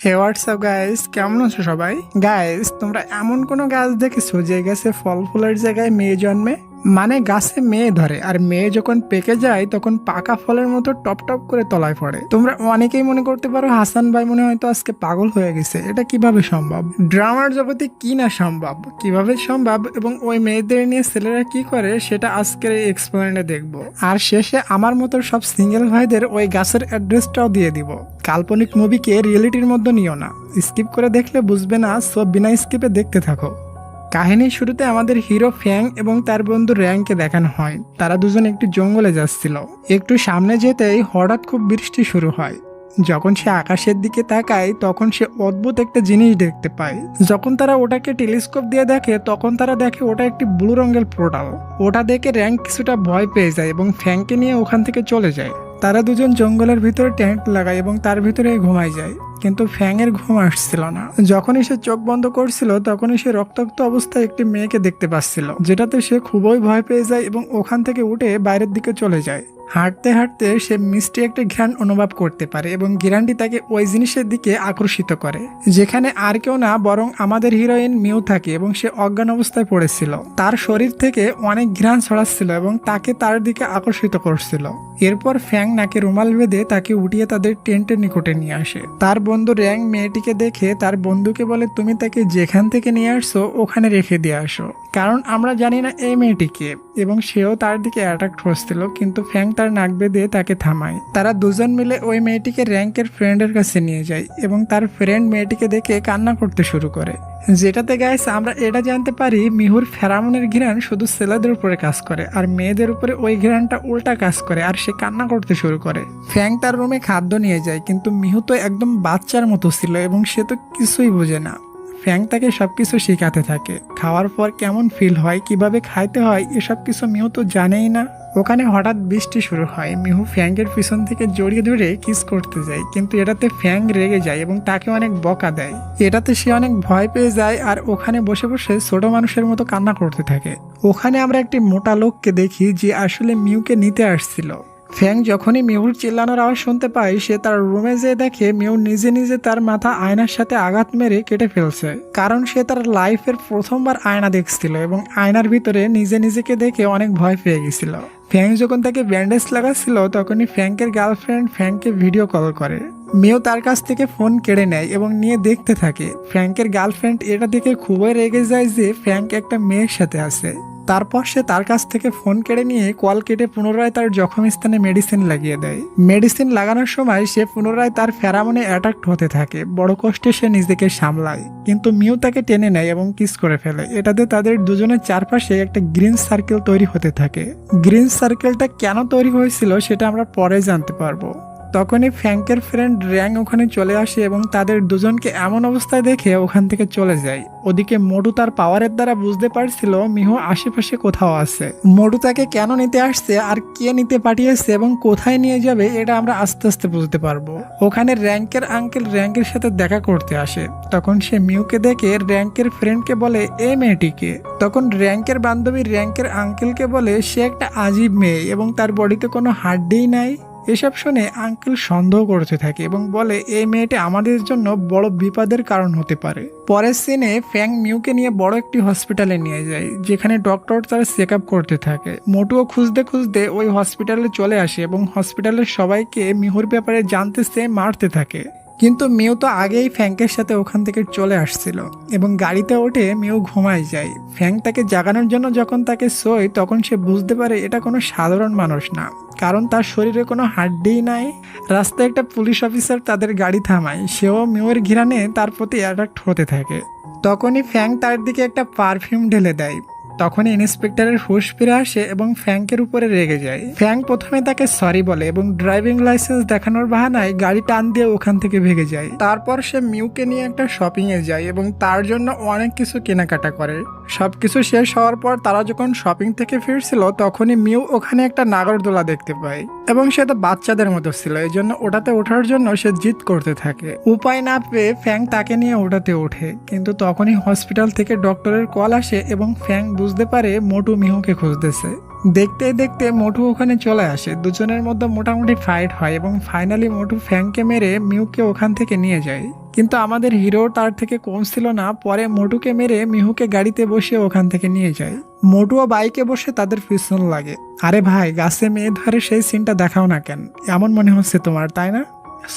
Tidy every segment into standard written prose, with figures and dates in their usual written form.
হে WhatsApp guys, কেমন আছো সবাই? গাইস, তোমরা এমন কোনো গাছ দেখেছো যে গাছে ফল ফুলের জায়গায় মেয়ে জন্মে? মানে গাছে মেয়ে ধরে আর মেয়ে যখন পেকে যায় তখন পাকা ফলের মতো টপ টপ করে তলায় পড়ে। তোমরা অনেকেই মনে করতে পারো হাসান ভাই মনে হয়তো আজকে পাগল হয়ে গেছে, এটা কিভাবে সম্ভব? ড্রামার জগতে কি না সম্ভব, কিভাবে সম্ভব এবং ওই মেয়েদের নিয়ে ছেলেরা কি করে সেটা আজকের এই এক্সপ্লেনে দেখবো। আর শেষে আমার মতো সব সিঙ্গেল ভাইদের ওই গাছের অ্যাড্রেসটাও দিয়ে দিব। কাল্পনিক মুভিকে রিয়েলিটির মধ্যে নিও না, স্কিপ করে দেখলে বুঝবে না, সব বিনা স্কিপে দেখতে থাকো। কাহিনীর শুরুতে আমাদের হিরো ফ্যাং এবং তার বন্ধু র্যাংকে দেখানো হয়। তারা দুজন একটি জঙ্গলে যাচ্ছিল। একটু সামনে যেতেই হঠাৎ খুব বৃষ্টি শুরু হয়। যখন সে আকাশের দিকে তাকায় তখন সে অদ্ভুত একটা জিনিস দেখতে পায়। যখন তারা ওটাকে টেলিস্কোপ দিয়ে দেখে তখন তারা দেখে ওটা একটি ব্লু রঙের পোর্টাল। ওটা দেখে র্যাঙ্ক কিছুটা ভয় পেয়ে যায় এবং ফ্যাংকে নিয়ে ওখান থেকে চলে যায়। তারা দুজন জঙ্গলের ভিতরে ট্যাঙ্ক লাগায় এবং তার ভিতরে ঘুমায় যায়, কিন্তু ফ্যাংয়ের ঘুম আসছিল না। যখনই সে চোখ বন্ধ করছিল তখনই সে রক্তাক্ত অবস্থায় একটি মেয়েকে দেখতে পাচ্ছিল, যেটাতে সে খুবই ভয় পেয়ে যায় এবং ওখান থেকে উঠে বাইরের দিকে চলে যায়। হাঁটতে হাঁটতে সে মিষ্টি একটা ঘ্রাণ অনুভব করতে পারে এবং ঘ্রাণটি তাকে ওই জিনিসের দিকে আকর্ষিত করে, যেখানে আর কেউ না বরং আমাদের হিরোইন মিউ থাকে এবং সে অজ্ঞান অবস্থায় পড়েছিল। তার শরীর থেকে অনেক ঘ্রাণ ছড়াচ্ছিল এবং তাকে তার দিকে আকর্ষিত করছিল। এরপর ফ্যাং নাকে রুমাল বেঁধে তাকে উঠিয়ে তাদের টেন্টের নিকটে নিয়ে আসে। তার বন্ধু র্যাং মেয়েটিকে দেখে তার বন্ধুকে বলে, তুমি তাকে যেখান থেকে নিয়ে আসছো ওখানে রেখে দিয়ে আসো, কারণ আমরা জানি না এই মেয়েটিকে। এবং সেও তার দিকে অ্যাট্রাক্ট হচ্ছিল, কিন্তু ফ্যাং তার নাক বেঁধে তাকে থামায়। তারা দুজন মিলে ওই মেয়েটিকে র্যাঙ্কের ফ্রেন্ডের কাছে নিয়ে যায় এবং তার ফ্রেন্ড মেয়েটিকে দেখে কান্না করতে শুরু করে। যেটাতে গাইস আমরা এটা জানতে পারি মিহুর ফেরামনের ঘ্রাণ শুধু ছেলেদের উপরে কাজ করে আর মেয়েদের উপরে ওই ঘ্রাণটা উল্টা কাজ করে, আর সে কান্না করতে শুরু করে। ফ্যাং তার রুমে খাদ্য নিয়ে যায়, কিন্তু মিহু তো একদম বাচ্চার মতো ছিল এবং সে তো কিছুই বোঝে না। ফ্যাং তাকে সবকিছু শেখাতে থাকে, খাওয়ার পর কেমন ফিল হয়, কিভাবে খাইতে হয়, এসব কিছু মিহু তো জানেই না। ওখানে হঠাৎ বৃষ্টি শুরু হয়। মিহু ফ্যাংয়ের পিছন থেকে জড়িয়ে ধরে কিস করতে যায়, কিন্তু এটাতে ফ্যাং রেগে যায় এবং তাকে অনেক বকা দেয়। এটাতে সে অনেক ভয় পেয়ে যায় আর ওখানে বসে বসে ছোট মানুষের মতো কান্না করতে থাকে। ওখানে আমরা একটি মোটা লোককে দেখি যে আসলে মিউকে নিতে আসছিল। ফ্যাং যখনই মিহুর চিল্লানোর আওয়াজ শুনতে পায় সে তার রুমে যেয়ে দেখে মিহু নিজে নিজে তার মাথা আয়নার সাথে আঘাত মেরে কেটে ফেলছে, কারণ সে তার লাইফের প্রথমবার আয়না দেখছিল এবং আয়নার ভিতরে নিজে নিজেকে দেখে অনেক ভয় পেয়ে গেছিল। ফ্যাং যখন তাকে ব্যান্ডেজ লাগাচ্ছিল তখনই ফ্যাংকের গার্লফ্রেন্ড ফ্যাংকে ভিডিও কল করে। মেয়েও তার কাছ থেকে ফোন কেড়ে নেয় এবং নিয়ে দেখতে থাকে। ফ্র্যাঙ্কের গার্লফ্রেন্ড এটা দেখে খুবই রেগে যায় যে ফ্র্যাঙ্ক একটা মেয়ের সাথে আছে। তারপর সে তার কাছ থেকে ফোন কেড়ে নিয়ে কল কেটে পুনরায় তার জখম স্থানে মেডিসিন লাগিয়ে দেয়। মেডিসিন লাগানোর সময় সে পুনরায় তার ফেরামনে অ্যাটাক্ট হতে থাকে। বড় কষ্টে সে নিজেকে সামলায়, কিন্তু মিউ তাকে টেনে নেয় এবং কিস করে ফেলে। এটাতে তাদের দুজনের চারপাশে একটা গ্রিন সার্কেল তৈরি হতে থাকে। গ্রিন সার্কেলটা কেন তৈরি হয়েছিল সেটা আমরা পরে জানতে পারবো। তখনই ফ্যাংকের ফ্রেন্ড র্যাং ওখানে চলে আসে এবং তাদের দুজনকে এমন অবস্থায় দেখে ওখান থেকে চলে যায়। ওদিকে মোটু তার পাওয়ারের দ্বারা বুঝতে পারছিল মিহু আশেপাশে কোথাও আছে। মোটু তাকে কেন নিতে আসছে আর কে নিতে পাঠিয়েছে এবং কোথায় নিয়ে যাবে এটা আমরা আস্তে আস্তে বুঝতে পারবো। ওখানে র্যাঙ্কের আঙ্কেল র্যাঙ্কের সাথে দেখা করতে আসে। তখন সে মিউকে দেখে র্যাঙ্কের ফ্রেন্ডকে বলে, এই মেয়েটিকে। তখন র্যাঙ্কের বান্ধবী র্যাঙ্কের আঙ্কেলকে বলে সে একটা আজীব মেয়ে এবং তার বডিতে কোনো হাড্ডিই নাই। এসব শুনে আঙ্কেল সন্দেহ করতে থাকে এবং বলে এই মেয়েটি আমাদের জন্য বড় বিপদের কারণ হতে পারে। পরের সিনে ফ্যাং মিউকে নিয়ে বড় একটি হসপিটালে নিয়ে যায়, যেখানে ডক্টর তার চেক আপ করতে থাকে। মোটুও খুঁজতে খুঁজতে ওই হসপিটালে চলে আসে এবং হসপিটালের সবাইকে মিহুর ব্যাপারে জানতে চেয়ে মারতে থাকে। কিন্তু মিউ তো আগেই ফ্যাংকের সাথে ওখান থেকে চলে আসছিল এবং গাড়িতে ওঠে মিউ ঘুমায় যায়। ফ্যাং তাকে জাগানোর জন্য যখন তাকে শোয় তখন সে বুঝতে পারে এটা কোনো সাধারণ মানুষ না, কারণ তার শরীরে কোনো হাড্ডিই নাই। রাস্তায় একটা পুলিশ অফিসার তাদের গাড়ি থামায়, সেও মিউর ঘিরানে তার প্রতি অ্যাট্রাক্ট হতে থাকে। তখনই ফ্যাং তার দিকে একটা পারফিউম ঢেলে দেয়। তখনই ইন্সপেক্টরের হুঁশ ফিরে আসে এবং ফ্যাংকের উপরে রেগে যায়। ফ্যাং প্রথমে তাকে সরি বলে এবং ড্রাইভিং লাইসেন্স দেখানোর বাহানায় গাড়ি টান দিয়ে ওখান থেকে ভেগে যায়। তারপর সে মিউকে নিয়ে একটা শপিং এ যায় এবং তার জন্য অনেক কিছু কেনাকাটা করে। সবকিছু শেষ হওয়ার পর তারা যখন শপিং থেকে ফিরছিল তখনই মিউ ওখানে একটা নাগরদোলা দেখতে পায় এবং সে তো বাচ্চাদের মতো ছিল, এই জন্য ওটাতে ওঠার জন্য সে জিদ করতে থাকে। উপায় না পেয়ে ফ্যাং তাকে নিয়ে ওটাতে ওঠে, কিন্তু তখনই হসপিটাল থেকে ডক্টরের কল আসে এবং ফ্যাং বুঝতে পারে মোটু মিহুকে খুঁজতেছে। দেখতে দেখতে মোটু ওখানে চলে আসে। দুজনের মধ্যে মোটামুটি ফাইট হয় এবং ফাইনালি মোটু ফ্যাংকে মেরে মিউকে ওখান থেকে নিয়ে যায়। কিন্তু আমাদের হিরো তার থেকে কম ছিল না, পরে মোটুকে মেরে মিহুকে গাড়িতে বসে ওখান থেকে নিয়ে যায়। মোটুও বাইকে বসে তাদের পিছন লাগে। আরে ভাই, গাছে মেয়ে ধরে সেই সিনটা দেখাও না কেন? এমন মনে হচ্ছে তোমার, তাই না?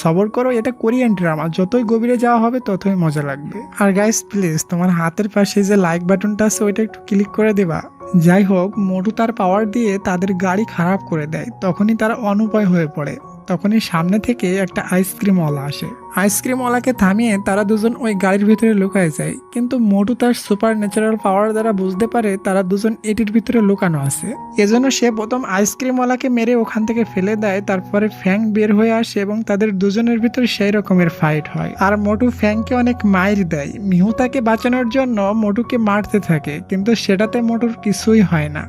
সবর করো, এটা কোরিয়ান ড্রামা, যতই গভীরে যাওয়া হবে ততই মজা লাগবে। আর গাইস প্লিজ, তোমার হাতের পাশে যে লাইক বাটনটা আছে ওইটা একটু ক্লিক করে দিবা। যাই হোক, মোটু তার পাওয়ার দিয়ে তাদের গাড়ি খারাপ করে দেয়। তখনই তারা অনুপায় হয়ে পড়ে। তখনই সামনে থেকে একটা আইসক্রিমওয়ালা আসে। আইসক্রিমওয়ালাকে থামিয়ে তারা দুজন ওই গাড়ির ভিতরে লুকায় যায়। কিন্তু মোটু তার সুপার ন্যাচারাল পাওয়ার দ্বারা বুঝতে পারে তারা দুজন এটির ভিতরে লুকানো আছে। এজন্য সে প্রথম আইসক্রিমওয়ালাকে মেরে ওখান থেকে ফেলে দেয়। তারপরে ফ্যাং বের হয়ে আসে এবং তাদের দুজনের ভিতরে সেই রকমের ফাইট হয়। আর মোটু ফ্যাংকে অনেক মাইর দেয়। মিহু তাকে বাঁচানোর জন্য মোটুকে মারতে থাকে, কিন্তু সেটাতে মোটুর কিছুই হয় না।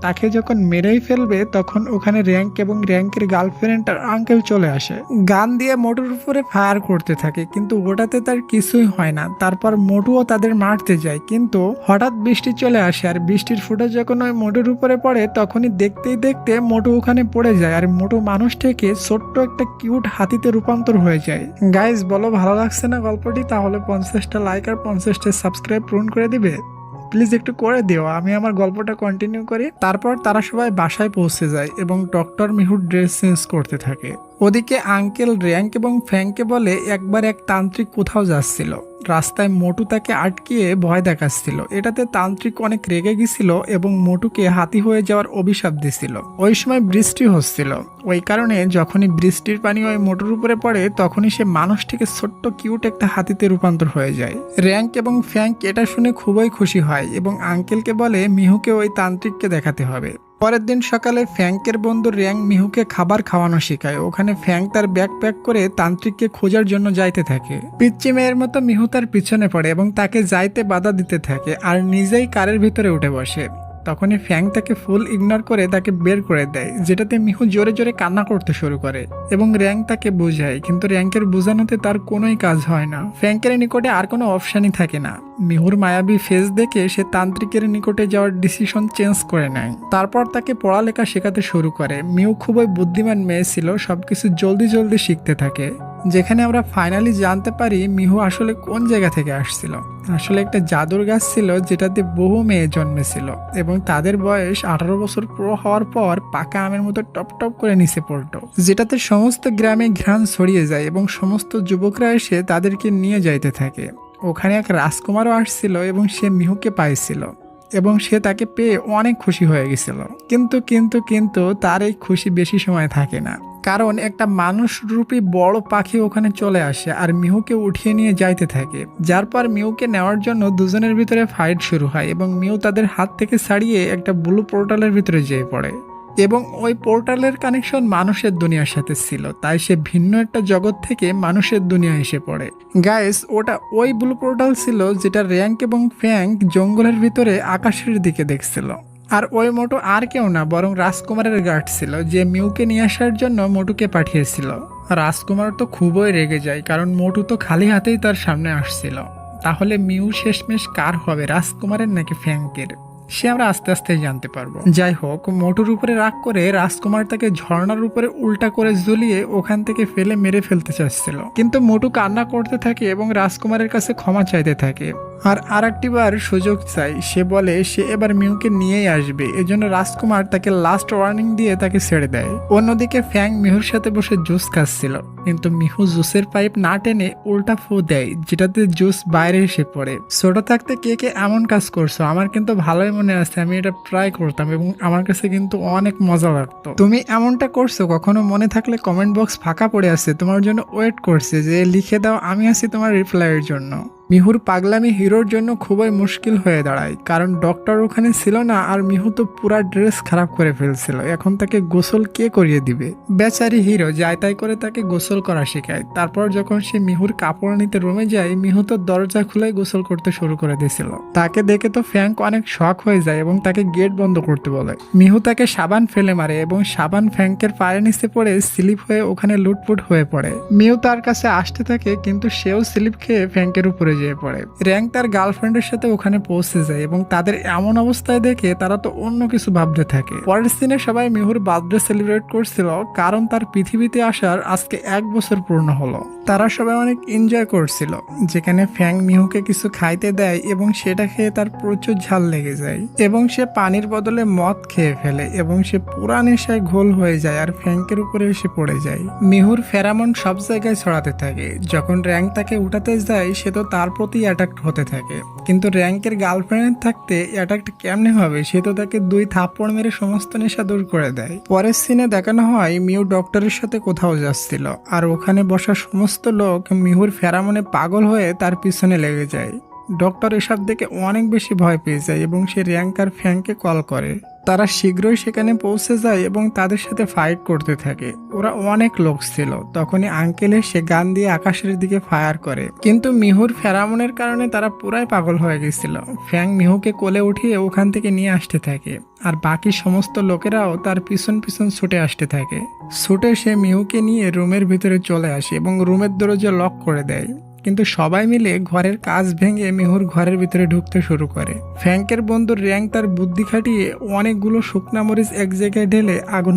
তাকে যখন মেরেই ফেলবে তখন ওখানে র্যাঙ্ক এবং র্যাঙ্কের গার্লফ্রেন্ড আর আঙ্কেল চলে আসে। গান দিয়ে মোটুর উপরে ফায়ার করতে থাকে, কিন্তু ওটাতে তার কিছুই হয় না। তারপর মোটুও তাদের মারতে যায়, কিন্তু হঠাৎ বৃষ্টি চলে আসে। আর বৃষ্টির ফোঁটা যখন ওই মোটুর উপরে পড়ে তখনই দেখতেই দেখতে মোটু ওখানে পড়ে যায়। আর মোটু মানুষ থেকে ছোট্ট একটা কিউট হাতিতে রূপান্তর হয়ে যায়। গাইজ বলো, ভালো লাগছে না গল্পটি? তাহলে 50টা লাইক আর 50টা সাবস্ক্রাইব পূরণ করে দিবে। প্লিজ একটু করে দিও, আমি আমার গল্পটা কন্টিনিউ করি। তারপর তারা সবাই বাসায় পৌঁছে যায় এবং ডক্টর মিহুর ড্রেস চেঞ্জ করতে থাকে। ওদিকে আঙ্কেল র্যাঙ্ক এবং ফ্যাংকে বলে একবার এক তান্ত্রিক কোথাও যাচ্ছিল। রাস্তায় মোটু তাকে আটকিয়ে ভয় দেখাচ্ছিল। এটাতে তান্ত্রিক অনেক রেগে গেছিল এবং মোটুকে হাতি হয়ে যাওয়ার অভিশাপ দিছিল। ওই সময় বৃষ্টি হচ্ছিল, ওই কারণে যখনই বৃষ্টির পানি ওই মোটুর উপরে পড়ে তখনই সে মানুষ থেকে ছোট্ট কিউট একটা হাতিতে রূপান্তর হয়ে যায়। র্যাঙ্ক এবং ফ্যাংক এটা শুনে খুবই খুশি হয় এবং আঙ্কেলকে বলে মিহুকে ওই তান্ত্রিককে দেখাতে হবে। পরের দিন সকালে ফ্যাংকের বন্ধু র্যাঙ্ক মিহুকে খাবার খাওয়ানো শেখায়। ওখানে ফ্যাংক তার ব্যাগ প্যাক করে তান্ত্রিককে খোঁজার জন্য যাইতে থাকে। পিচ্চি মেয়ের মতো মিহু তার পিছনে পড়ে এবং তাকে যাইতে বাধা দিতে থাকে আর নিজেই কারের ভিতরে উঠে বসে। তখনই ফ্যাং তাকে ফুল ইগনোর করে তাকে বের করে দেয়, যেটাতে মিহু জোরে জোরে কান্না করতে শুরু করে এবং র্যাঙ্ক তাকে বোঝায়, কিন্তু র্যাঙ্কের বোঝানোতে তার কোনোই কাজ হয় না। ফ্যাংকের নিকটে আর কোনো অপশানই থাকে না। মিহুর মায়াবী ফেস দেখে সে তান্ত্রিকের নিকটে যাওয়ার ডিসিশন চেঞ্জ করে নেয়। তারপর তাকে পড়ালেখা শেখাতে শুরু করে। মিহু খুবই বুদ্ধিমান মেয়ে ছিল, সবকিছু জলদি জলদি শিখতে থাকে। যেখানে আমরা ফাইনালি জানতে পারি মিহু আসলে কোন জায়গা থেকে আসছিল। আসলে একটা জাদুর গাছ ছিল যেটাতে বহু মেয়ে জন্মেছিল এবং তাদের বয়স 18 বছর পুরো হওয়ার পর পাকা আমের মতো টপ টপ করে নিচে পড়তো, যেটাতে সমস্ত গ্রামে ঘ্রাণ ছড়িয়ে যায় এবং সমস্ত যুবকরা এসে তাদেরকে নিয়ে যাইতে থাকে। ওখানে এক রাজকুমারও আসছিল এবং সে মিহুকে পাইছিল এবং সে তাকে পেয়ে অনেক খুশি হয়ে গেছিল। কিন্তু কিন্তু কিন্তু তার এই খুশি বেশি সময় থাকে না, কারণ একটা মানুষরূপী বড় পাখি ওখানে চলে আসে আর মিহুকে উঠিয়ে নিয়ে যাইতে থাকে। যার পর মিহুকে নেওয়ার জন্য দুজনের ভিতরে ফাইট শুরু হয় এবং মিহু তাদের হাত থেকে ছাড়িয়ে একটা ব্লু পোর্টালের ভিতরে যেয়ে পড়ে এবং ওই পোর্টালের কানেকশন মানুষের দুনিয়ার সাথে ছিল, তাই সে ভিন্ন একটা জগৎ থেকে মানুষের দুনিয়া এসে পড়ে। গাইস, ওটা ওই ব্লু পোর্টাল ছিল যেটা র্যাঙ্ক এবং ফ্যাংক জঙ্গলের ভিতরে আকাশের দিকে দেখছিল। আর ওই মোটু আর কেউ না, বরং রাজকুমারের গার্ড ছিল, যে মিউকে নিয়ে আসার জন্য মোটুকে পাঠিয়েছিল। রাজকুমার তো খুবই রেগে যায়, কারণ মোটু তো খালি হাতেই তার সামনে আসছিল। তাহলে মিউ শেষমেশ কার হবে, রাজকুমারের নাকি ফ্যাংকের? সে আমরা আস্তে আস্তে জানতে পারবো। যাই হোক, মোটুর উপরে রাগ করে রাজকুমার তাকে ঝর্ণার উপরে উল্টা করে ঝুলিয়ে ওখান থেকে ফেলে মেরে ফেলতে চাচ্ছিল, কিন্তু মোটু কান্না করতে থাকে এবং রাজকুমারের কাছে ক্ষমা চাইতে থাকে আর একটিবার সুযোগ চাই। সে বলে সে এবার মিহুকে নিয়েই আসবে, এজন্য রাজকুমার তাকে লাস্ট ওয়ার্নিং দিয়ে তাকে ছেড়ে দেয়। অন্যদিকে ফ্যাং মিহুর সাথে বসে জুস খাচ্ছিল, কিন্তু মিহু জুসের পাইপ না টেনে উল্টা ফু দেয়, যেটাতে জুস বাইরে এসে পড়ে। ছোট থাকতে কে কে এমন কাজ করছো? আমার কিন্তু ভালোই মনে আছে, আমি এটা ট্রাই করতাম এবং আমার কাছে কিন্তু অনেক মজা লাগতো। তুমি এমনটা করছো কখনো? মনে থাকলে কমেন্ট বক্স ফাঁকা পড়ে আছে, তোমার জন্য ওয়েট করছে, যে লিখে দাও, আমি আছি তোমার রিপ্লাইয়ের জন্য। মিহুর পাগলামি হিরোর জন্য খুবই মুশকিল হয়ে দাঁড়ায়, কারণ ডক্টর ওখানে ছিল না আর মিহু তো পুরা ড্রেস খারাপ করে ফেলছিল। এখন তাকে গোসল কে করিয়ে দিবে? বেচারি হিরো যাই তাই করে তাকে গোসল করা শেখায়। তারপর যখন সে মিহুর কাপড় নিতে রুমে যায়, মিহু তো দরজা খুলে গোসল করতে শুরু করে দিয়েছিল। তাকে দেখে তো ফ্যাংক অনেক শক হয়ে যায় এবং তাকে গেট বন্ধ করতে বলে। মিহু তাকে সাবান ফেলে মারে এবং সাবান ফ্যাংকের পায়ের নিচে পড়ে স্লিপ হয়ে ওখানে লুটপুট হয়ে পড়ে। মিহু তার কাছে আসতে থাকে, কিন্তু সেও স্লিপ খেয়ে ফ্যাংকের উপরে যেয়ে পড়ে। র্যাঙ্ক তার গার্লফ্রেন্ডের সাথে ওখানে পৌঁছে যায় এবং তাদের এমন অবস্থায় দেখে তারা তো অন্য কিছু ভাবতে থাকে। পরের দিনে সবাই মিহুর বার্থডে সেলিব্রেট করছিল, কারণ তার পৃথিবীতে আসার আজকে 1 বছর পূর্ণ হলো। তারা সবাই অনেক এনজয় করছিল, যেখানে ফ্যাং মিহুকে কিছু খাইতে দেয় এবং সেটা খেয়ে তার প্রচুর ঝাল লেগে যায় এবং সে পানির বদলে মদ খেয়ে ফেলে এবং সে পুরা নেশায় ঘোল হয়ে যায় আর ফ্যাংকের উপরে এসে পড়ে যায়। মিহুর ফেরামন সব জায়গায় ছড়াতে থাকে। যখন র্যাঙ্ক তাকে উঠাতে যায় সে তো তার প্রতি অ্যাট্রাক্ট হতে থাকে, কিন্তু র্যাঙ্কের গার্লফ্রেন্ড থাকতে অ্যাট্রাক্ট কেমনে হবে? সে তো তাকে 2 থাপ্পড় মেরে সমস্ত নেশা দূর করে দেয়। পরের সিনে দেখানো হয় মিহু ডক্টরের সাথে কোথাও যাচ্ছিল আর ওখানে বসা সমস্ত লোক মিহুর ফেরামনে পাগল হয়ে তার পিছনে লেগে যায়। ডক্টর এসব দেখে অনেক বেশি ভয় পেয়ে যায় এবং সে র্যাঙ্ক আর ফ্যাংকে কল করে। তারা শীঘ্রই সেখানে পৌঁছে যায় এবং তাদের সাথে ফাইট করতে থাকে। ওরা অনেক লোক ছিল। তখনই আঙ্কেল এসে গান দিয়ে আকাশের দিকে ফায়ার করে, কিন্তু মিহুর ফেরামনের কারণে তারা পুরাই পাগল হয়ে গেছিল। ফ্যাং মিহুকে কোলে উঠিয়ে ওখান থেকে নিয়ে আসতে থাকে আর বাকি সমস্ত লোকেরাও তার পিছন পিছন ছুটে আসতে থাকে। ছুটে সে মিহুকে নিয়ে রুমের ভিতরে চলে আসে এবং রুমের দরজা লক করে দেয়, কিন্তু সবাই মিলে ঘরের কাজ ভেঙে মিহুর ঘরের ভিতরে ঢুকতে শুরু করে। ফ্যাংকের বন্ধু র্যাঙ্ক তার বুদ্ধি খাটিয়ে অনেকগুলো শুকনা মরিচ এক জায়গায় ঢেলে আগুন